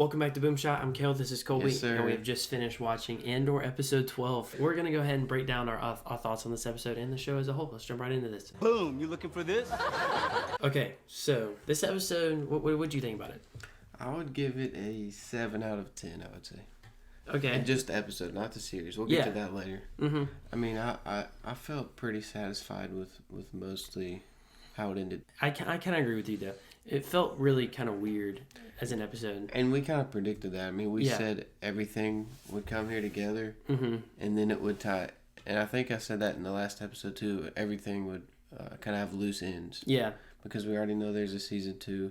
Welcome back to BoomShot. I'm Kel. This is Colby. Yes, sir. And we have just finished watching Andor episode 12. We're going to go ahead and break down our thoughts on this episode and the show as a whole. Let's jump right into this. Boom, you looking for this? Okay, so this episode, what do you think about it? I would give it a 7 out of 10, I would say. Okay. And just the episode, not the series. We'll get to that later. Mm-hmm. I mean, I felt pretty satisfied with mostly how it ended. I kind of agree with you, though. It felt really kind of weird as an episode. And we kind of predicted that. I mean, we said everything would come here together, and then it would tie. And I think I said that in the last episode, too. Everything would kind of have loose ends. Yeah. Because we already know there's a season 2.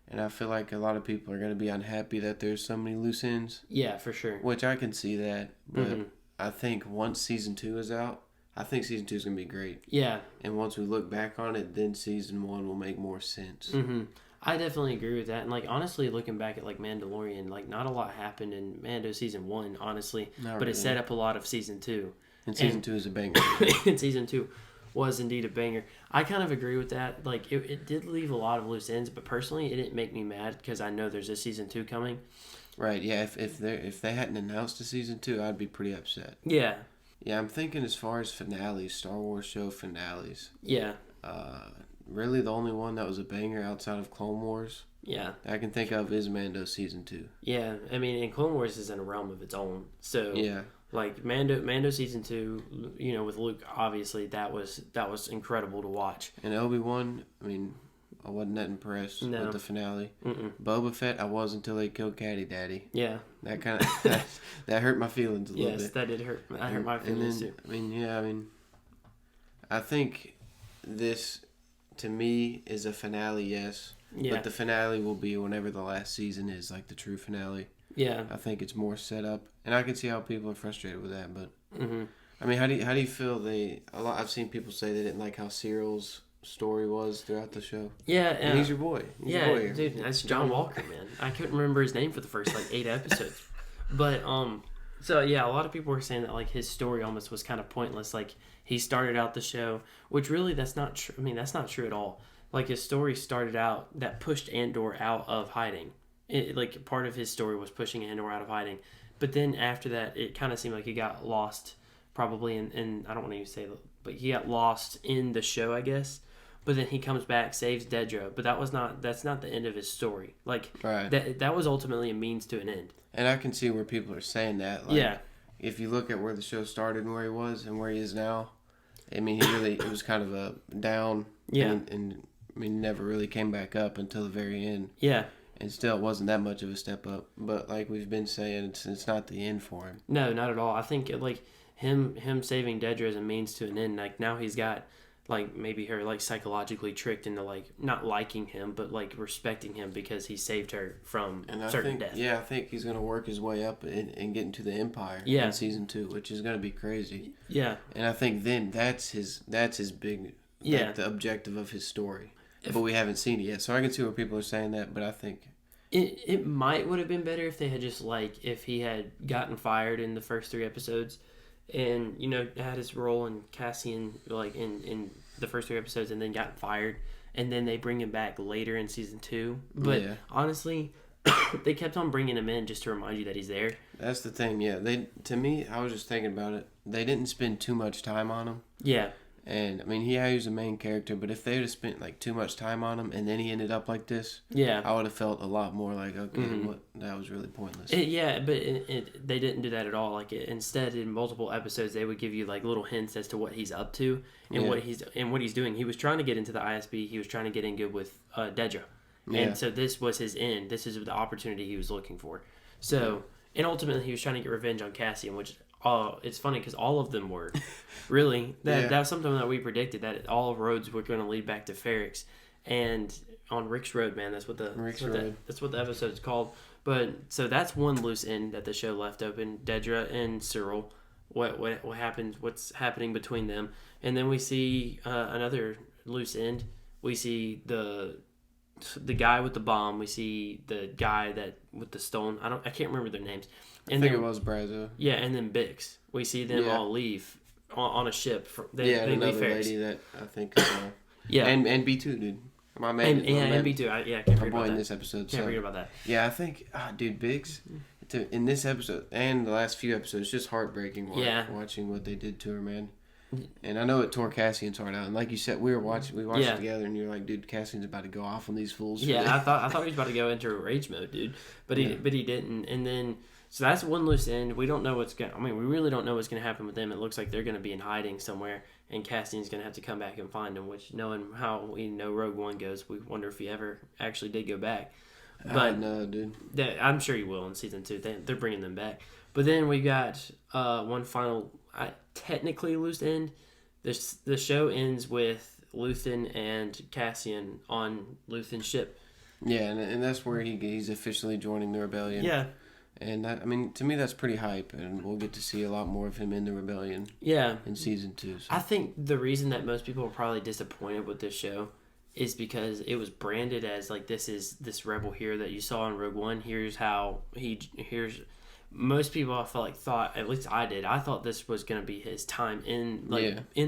And I feel like a lot of people are going to be unhappy that there's so many loose ends. Yeah, for sure. Which I can see that. But I think once season 2 is out, I think season 2 is going to be great. Yeah. And once we look back on it, then season 1 will make more sense. Mm-hmm. I definitely agree with that. And, like, honestly, looking back at, like, Mandalorian, like, not a lot happened in Mando season 1, honestly. But it set up a lot of season 2. And season 2 is a banger. And season 2 was indeed a banger. I kind of agree with that. Like, it did leave a lot of loose ends, but personally, it didn't make me mad because I know there's a season 2 coming. Right, yeah. If they hadn't announced a season 2, I'd be pretty upset. Yeah. Yeah, I'm thinking as far as finales, Star Wars show finales. Yeah. Really, the only one that was a banger outside of Clone Wars I can think of is Mando season 2. Yeah, I mean, and Clone Wars is in a realm of its own. So yeah, like Mando season 2, you know, with Luke, obviously that was incredible to watch. And Obi-Wan, I mean, I wasn't that impressed with the finale. Boba Fett, I was until they killed Caddy Daddy. Yeah, that kind of that hurt my feelings a little bit. Yes, that did hurt. That hurt my feelings too. I think this, to me, is a finale. Yes. Yeah. But the finale will be whenever the last season is, like the true finale. Yeah. I think it's more set up, and I can see how people are frustrated with that. But I mean, how do you feel? I've seen people say they didn't like how Cyril's story was throughout the show. Yeah, and he's your boy. He's your boy. Dude, that's John Walker, man. I couldn't remember his name for the first 8 episodes, but so yeah, a lot of people were saying that like his story almost was kind of pointless. Like he started out the show, which really that's not true. I mean, that's not true at all. Like his story started out that pushed Andor out of hiding. Like part of his story was pushing Andor out of hiding, but then after that, it kind of seemed like he got lost, probably in I don't want to even say, but he got lost in the show, I guess. But then he comes back, saves Dedra, but that's not the end of his story. Like right. that was ultimately a means to an end. And I can see where people are saying that. Like, if you look at where the show started and where he was and where he is now, I mean, it was kind of a down. Yeah. And I mean, never really came back up until the very end. Yeah. And still, it wasn't that much of a step up. But like we've been saying, it's not the end for him. No, not at all. I think like him saving Dedra as a means to an end. Like now he's got like maybe her like psychologically tricked into like not liking him, but like respecting him because he saved her from certain death. Yeah, I think he's gonna work his way up and get into the Empire in season 2, which is gonna be crazy. Yeah. And I think then that's his big the objective of his story. But we haven't seen it yet, so I can see where people are saying that. But I think it might would have been better if they had just like if he had gotten fired in the first 3 episodes, and you know had his role in Cassian like in the first 3 episodes, and then got fired, and then they bring him back later in season 2. But honestly, they kept on bringing him in just to remind you that he's there. That's the thing. Yeah, to me, I was just thinking about it. They didn't spend too much time on him. Yeah. And I mean, he was a main character, but if they would have spent like too much time on him and then he ended up like this, I would have felt a lot more like, okay, that was really pointless. But they didn't do that at all. Like instead, in multiple episodes, they would give you like little hints as to what he's up to and what he's doing. He was trying to get into the ISB. He was trying to get in good with Dedra, and so this was his end. This is the opportunity he was looking for. So and ultimately, he was trying to get revenge on Cassian, which. It's funny because all of them were really that was something that we predicted, that all roads were going to lead back to Ferrix, and on Rick's Road, man. That's what the episode's called. But so that's one loose end that the show left open. Dedra and Cyril, what happens? What's happening between them? And then we see another loose end. We see the guy with the bomb. We see the guy with the stone. I can't remember their names. I think it was Brazo. Yeah, and then Bix. We see them all leave on a ship. They another leave Ferrix. lady that I think. Yeah, and B2 dude. My man. And me too. I can't forget about that. In this episode. Can't forget about that. Yeah, I think, dude, Biggs, in this episode and the last few episodes, just heartbreaking watching what they did to her, man. And I know it tore Cassian's heart out. And like you said, we watched it together, and you're like, dude, Cassian's about to go off on these fools. Yeah, I thought he was about to go into a rage mode, dude. But he didn't. And then so that's one loose end. We don't know we really don't know what's gonna happen with them. It looks like they're gonna be in hiding somewhere, and Cassian's gonna have to come back and find them. Which, knowing how we know Rogue One goes, we wonder if he ever actually did go back. But no, dude. I'm sure he will in season 2. They're bringing them back. But then we got one final, technically loose end. The show ends with Luthen and Cassian on Luthen's ship. Yeah, and that's where he's officially joining the rebellion. Yeah. And that, I mean, to me, that's pretty hype, and we'll get to see a lot more of him in the rebellion. Yeah. In season 2. So. I think the reason that most people are probably disappointed with this show is because it was branded as like, this is this rebel here that you saw in Rogue One. Here's most people I felt like thought, at least I did, I thought this was going to be his time in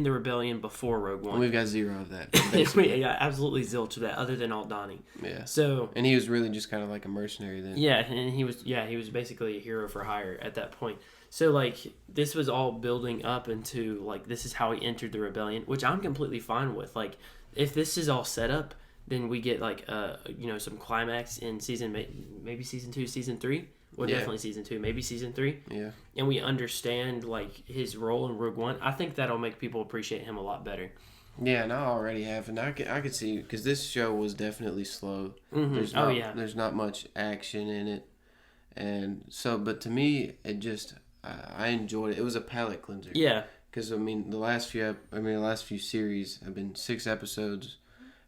the rebellion before Rogue One. And we've got zero of that. We got absolutely zilch of that, other than Aldani. Yeah. So, and he was really just kind of like a mercenary then. Yeah, and he was basically a hero for hire at that point. So like, this was all building up into like, this is how he entered the rebellion, which I'm completely fine with. Like, if this is all set up, then we get like some climax in maybe season 2, season 3. Well, definitely season 2, maybe season 3. Yeah. And we understand like his role in Rogue One. I think that'll make people appreciate him a lot better. Yeah, and I already have, and I could see, because this show was definitely slow. Mm-hmm. There's not much action in it, and so, but to me, it just I enjoyed it. It was a palate cleanser. Yeah. Because the last few series have been 6 episodes,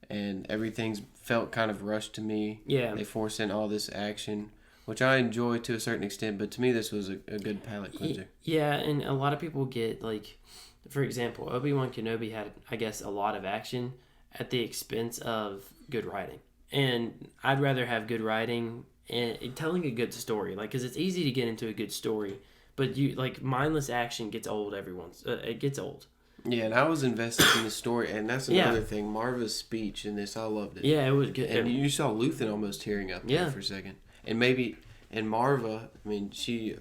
and everything's felt kind of rushed to me. Yeah. They force in all this action, which I enjoy to a certain extent, but to me this was a good palate cleanser. Yeah, and a lot of people get, like, for example, Obi-Wan Kenobi had, I guess, a lot of action at the expense of good writing. And I'd rather have good writing and telling a good story, like, because it's easy to get into a good story, but mindless action gets old it gets old. Yeah, and I was invested in the story, and that's another thing. Marva's speech in this, I loved it. Yeah, it was good. And you saw Luthen almost tearing up there for a second. And Marva, I mean, she,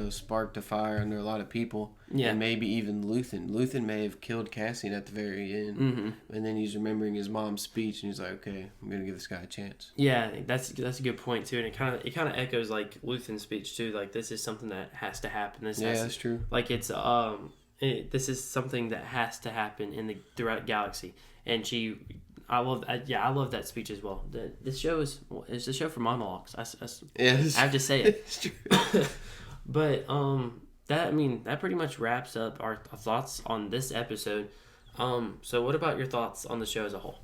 sparked a fire under a lot of people. Yeah. And maybe even Luthen. Luthen may have killed Cassian at the very end. Mm-hmm. And then he's remembering his mom's speech, and he's like, okay, I'm going to give this guy a chance. Yeah, that's a good point, too. And it kind of echoes, like, Luthen's speech, too. Like, this is something that has to happen. That's true. Like, it's, this is something that has to happen throughout galaxy. And I love that speech as well. This show is a show for monologues. I have to say it. It's true. But that pretty much wraps up our thoughts on this episode. So what about your thoughts on the show as a whole?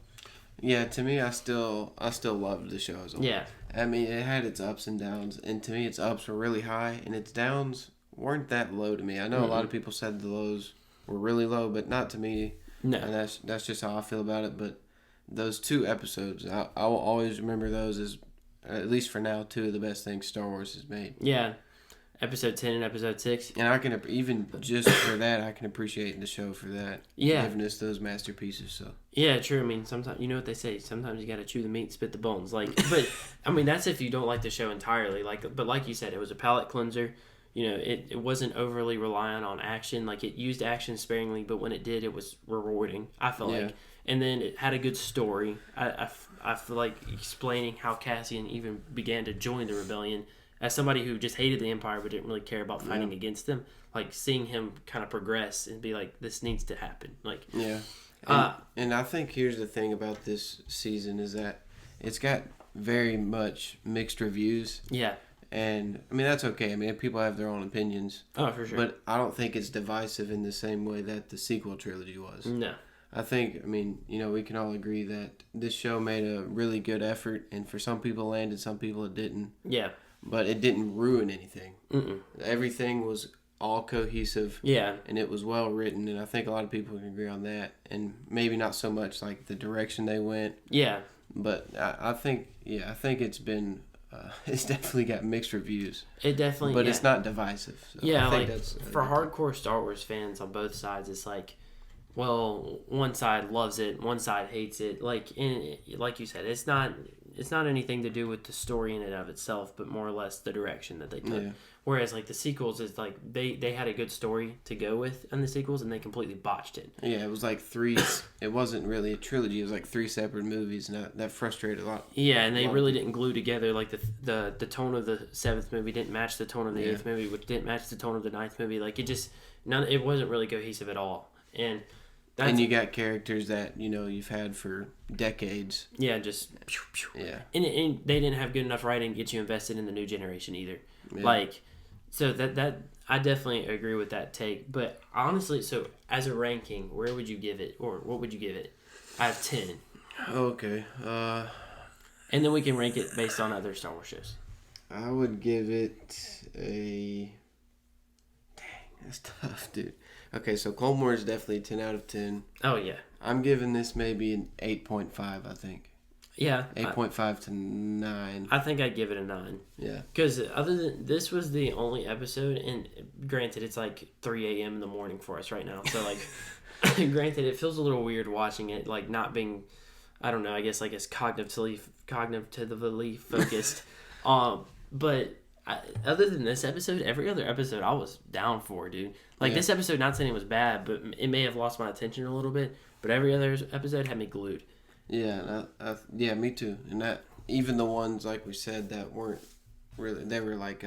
Yeah, to me, I still loved the show as a whole. Yeah. I mean, it had its ups and downs, and to me, its ups were really high, and its downs weren't that low to me. I know a lot of people said the lows were really low, but not to me. No. And that's just how I feel about it. But those 2 episodes, I will always remember those as, at least for now, 2 of the best things Star Wars has made. Yeah. Episode 10 and Episode 6. And I can, even just for that, I can appreciate the show for that. Yeah. Giving us those masterpieces, so. Yeah, true. I mean, sometimes, you know what they say, sometimes you gotta chew the meat, spit the bones. Like, but, I mean, that's if you don't like the show entirely. But like you said, it was a palate cleanser. You know, it wasn't overly reliant on action. Like, it used action sparingly, but when it did, it was rewarding, I feel like. And then it had a good story. I feel like explaining how Cassian even began to join the rebellion as somebody who just hated the Empire but didn't really care about fighting against them. Like, seeing him kind of progress and be like, this needs to happen. Like, yeah. And I think here's the thing about this season is that it's got very much mixed reviews. Yeah. And, I mean, that's okay. I mean, people have their own opinions. Oh, for sure. But I don't think it's divisive in the same way that the sequel trilogy was. No. I think, I mean, we can all agree that this show made a really good effort, and for some people it landed, some people it didn't. Yeah. But it didn't ruin anything. Mm-mm. Everything was all cohesive. Yeah. And it was well written, and I think a lot of people can agree on that. And maybe not so much like the direction they went. Yeah. But I think it's been... it's definitely got mixed reviews. It definitely, but it's not divisive. So yeah, I think that's for hardcore Star Wars fans on both sides. It's like well, one side loves it, one side hates it. Like you said, it's not anything to do with the story in and of itself, but more or less the direction that they took. Yeah. Whereas like the sequels is like they had a good story to go with in the sequels, and they completely botched it. Yeah, it was like 3. It wasn't really a trilogy. It was like 3 separate movies, and that frustrated a lot. Yeah, and they really didn't glue together. Like the tone of the 7th movie didn't match the tone of the 8th movie, which didn't match the tone of the 9th movie. Like it wasn't really cohesive at all. And you got characters that you've had for decades. Yeah, just yeah. And they didn't have good enough writing to get you invested in the new generation either. Yeah. Like, so that I definitely agree with that take. But honestly, so as a ranking, where would you give it, or what would you give it? I have 10. Okay. And then we can rank it based on other Star Wars shows. I would give it a. Dang, that's tough, dude. Okay, so Clone Wars is definitely 10 out of 10. Oh, yeah. I'm giving this maybe an 8.5, I think. Yeah. 8.5 to 9. I think I'd give it a 9. Yeah. Because other than this was the only episode, and granted, it's like 3 a.m. in the morning for us right now. So, like, granted, it feels a little weird watching it, like, not being, I don't know, I guess, like, it's cognitively focused. But other than this episode, every other episode I was down for, dude. Like, this episode, not saying it was bad, but it may have lost my attention a little bit. But every other episode had me glued. Yeah, yeah, me too. And that even the ones, like we said, that weren't really, they were like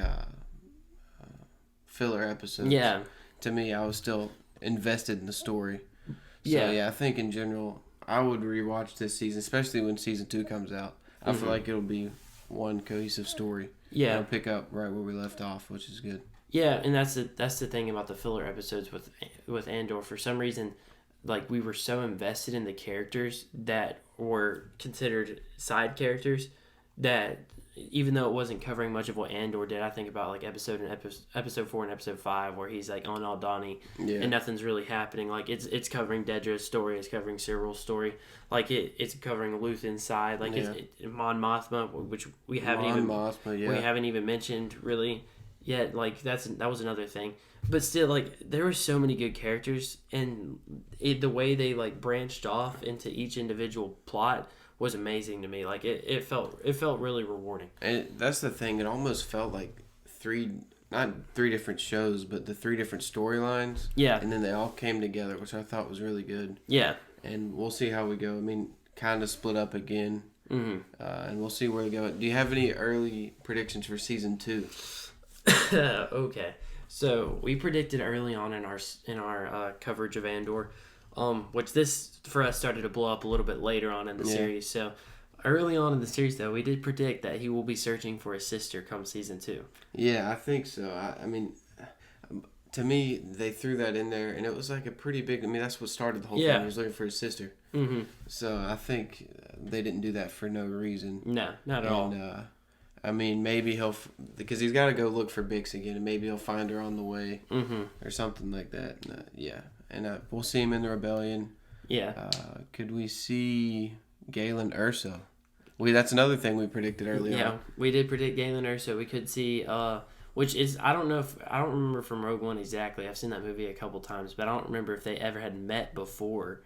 filler episodes. Yeah. To me, I was still invested in the story. So, yeah, I think in general, I would rewatch this season, especially when season 2 comes out. I feel like it'll be one cohesive story. Yeah. It'll pick up right where we left off, which is good. Yeah, and that's the thing about the filler episodes with Andor. For some reason, like, we were so invested in the characters that were considered side characters that even though it wasn't covering much of what Andor did, I think about like episode 4 and episode 5 where he's like on Aldhani and nothing's really happening. Like it's covering Dedra's story, it's covering Cyril's story, like it's covering Luthen's side, like it's Mon Mothma, which we haven't even mentioned really yet. Like that was another thing. But still, like, there were so many good characters, and the way they, like, branched off into each individual plot was amazing to me. Like, it felt really rewarding. And that's the thing. It almost felt like not three different shows, but the 3 different storylines. Yeah. And then they all came together, which I thought was really good. Yeah. And we'll see how we go. I mean, kind of split up again. Mm-hmm. And we'll see where we go. Do you have any early predictions for season 2? Okay. So we predicted early on in our coverage of Andor, which this for us started to blow up a little bit later on in the series. So early on in the series, though, we did predict that he will be searching for his sister come season 2. Yeah, I think so. I mean, to me, they threw that in there, and it was like a pretty big. I mean, that's what started the whole thing. He was looking for his sister. Mm-hmm. So I think they didn't do that for no reason. No, not at all. I mean, maybe because he's got to go look for Bix again, and maybe he'll find her on the way, or something like that. And we'll see him in the rebellion. Yeah. Could we see Galen Erso? That's another thing we predicted earlier. Yeah, we did predict Galen Erso. We could see, which is I don't remember from Rogue One exactly. I've seen that movie a couple times, but I don't remember if they ever had met before.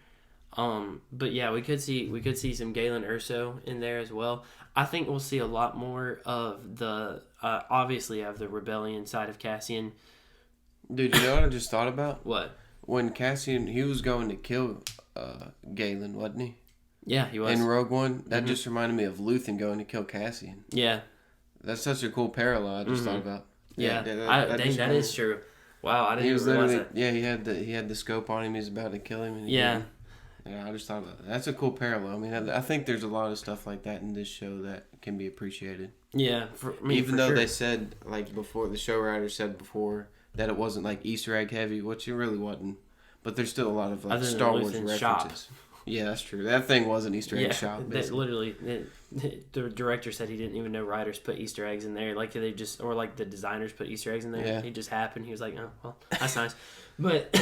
But yeah, we could see some Galen Erso in there as well. I think we'll see a lot more of the obviously of the rebellion side of Cassian. Dude, you know what I just thought about? What? When Cassian, he was going to kill Galen, wasn't he? Yeah, he was. In Rogue One, that just reminded me of Luthen going to kill Cassian. Yeah. That's such a cool parallel I just thought about. Yeah, that is true. Wow, I didn't even realize that. Yeah, he had the scope on him. He was about to kill him. And yeah. Yeah, I just thought about that. That's a cool parallel. I mean, I think there's a lot of stuff like that in this show that can be appreciated. Yeah, even though they said before, the show writer said before that it wasn't like Easter egg heavy, which it really wasn't. But there's still a lot of Star Wars references. Shop. Yeah, that's true. That thing was an Easter egg shop. Literally, the director said he didn't even know writers put Easter eggs in there. Like they just, or like the designers put Easter eggs in there. Yeah. It just happened. He was like, oh well, that's nice. But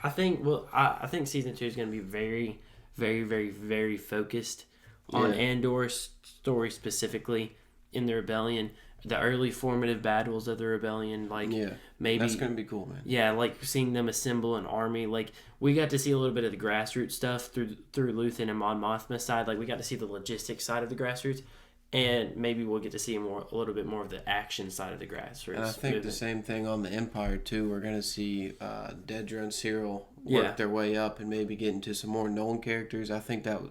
I think season 2 is going to be very, very, very, very focused on Andor's story specifically in the rebellion. the early formative battles of the rebellion. Like, maybe that's gonna be cool, man. Yeah, like seeing them assemble an army. Like, we got to see a little bit of the grassroots stuff through Luthen and Mon Mothma's side. Like, we got to see the logistics side of the grassroots. And maybe we'll get to see a little bit more of the action side of the grassroots. And I think the same thing on the Empire too. We're gonna see Dedra and Cyril work their way up and maybe get into some more known characters. I think that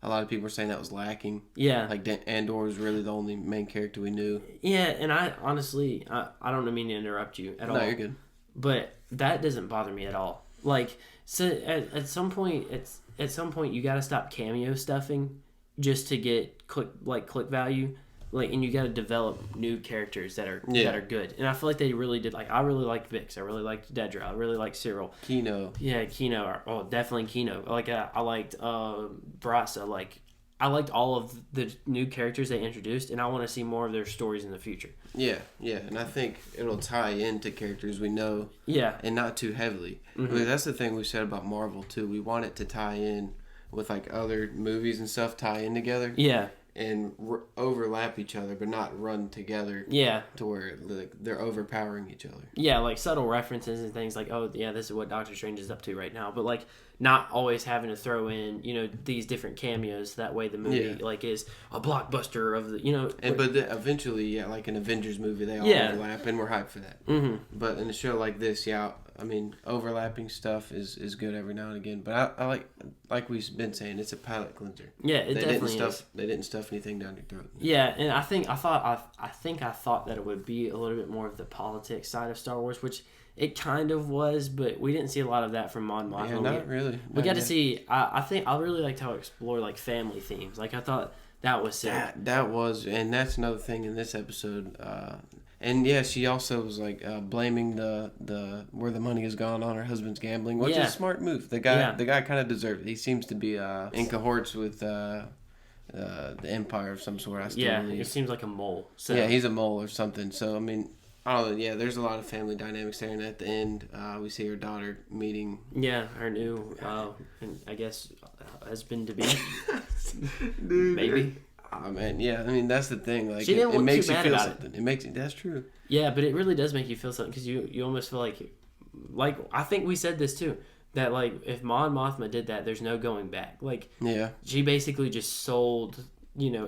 a lot of people are saying that was lacking. Yeah, like Andor was really the only main character we knew. Yeah, and I honestly, I don't mean to interrupt you at all. No, you're good. But that doesn't bother me at all. Like, so at some point, you got to stop cameo stuffing just to get click value, like, and you got to develop new characters that are good. And I feel like they really did. Like, I really liked Vix. I really liked Dedra. I really liked Cyril. Kino. Yeah, Kino. Oh, definitely Kino. Like, I liked Brasa. Like, I liked all of the new characters they introduced, and I want to see more of their stories in the future. Yeah, and I think it'll tie into characters we know. Yeah, and not too heavily. Mm-hmm. I mean, that's the thing we said about Marvel too. We want it to tie in with like other movies and stuff, tie in together. Yeah. And overlap each other, but not run together. Yeah. To where like they're overpowering each other. Yeah, like subtle references and things like, oh yeah, this is what Doctor Strange is up to right now. But like not always having to throw in, these different cameos. That way the movie like is a blockbuster of the, And but eventually, like an Avengers movie, they all overlap, and we're hyped for that. Mm-hmm. But in a show like this, I mean, overlapping stuff is good every now and again. But I like we've been saying, it's a palate cleanser. Yeah, it definitely is. They didn't stuff anything down your throat. Yeah, and I thought that it would be a little bit more of the politics side of Star Wars, which it kind of was, but we didn't see a lot of that from Mon Mothma. Yeah, not really. We got to see. I think I really liked how it explored like family themes. Like I thought that was sick. That was, and that's another thing in this episode. And yeah, she also was like blaming the where the money has gone on her husband's gambling, which is a smart move. The guy kind of deserved it. He seems to be in cohorts with the Empire of some sort. I still believe. It seems like a mole. So. Yeah, he's a mole or something. So I mean, I don't know. Yeah, there's a lot of family dynamics there, and at the end, we see her daughter meeting. Yeah, her new, I guess, husband to be. Maybe. Oh man, yeah. I mean, that's the thing. Like, she didn't it makes too you bad feel about something. It makes that's true. Yeah, but it really does make you feel something because you almost feel like I think we said this too, that like if Mon Mothma did that, there's no going back. Like, she basically just sold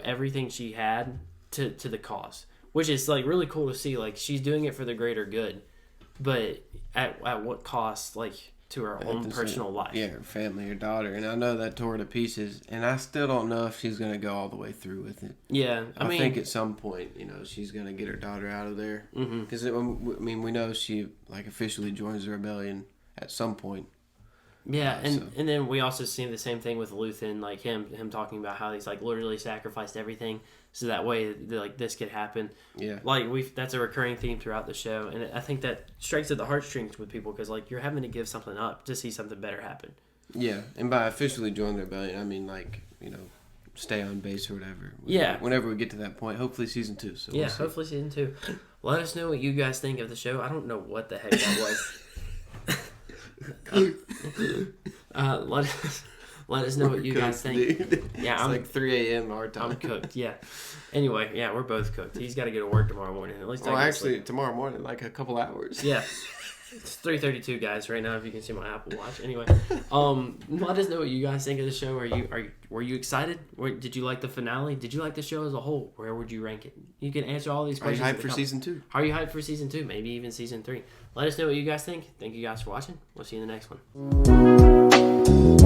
everything she had to the cause, which is like really cool to see. Like, she's doing it for the greater good, but at what cost? Like, to her own personal life. Yeah, her family, her daughter. And I know that tore her to pieces. And I still don't know if she's going to go all the way through with it. Yeah. I think at some point, she's going to get her daughter out of there. Because, we know she, like, officially joins the rebellion at some point. Yeah, and then we also see the same thing with Luthen, like him talking about how he's, like, literally sacrificed everything so that way, like, this could happen. Yeah. Like, that's a recurring theme throughout the show, and I think that strikes at the heartstrings with people because, like, you're having to give something up to see something better happen. Yeah, and by officially join the rebellion, I mean, like, stay on base or whatever. Whenever we get to that point, hopefully season 2. So yeah, hopefully season 2. Let us know what you guys think of the show. I don't know what the heck that was. Let us know what you guys think. Dude. Yeah, it's like 3 a.m. our time. I'm cooked. Yeah. Anyway, yeah, we're both cooked. He's got to go to work tomorrow morning. At least. Actually, tomorrow morning, like a couple hours. Yeah. It's 3:32, guys. Right now, if you can see my Apple Watch. Anyway, let us know what you guys think of the show. Were you excited? Did you like the finale? Did you like the show as a whole? Where would you rank it? You can answer all these questions. Are you hyped for season 2? Are you hyped for season 2? Maybe even season 3. Let us know what you guys think. Thank you guys for watching. We'll see you in the next one.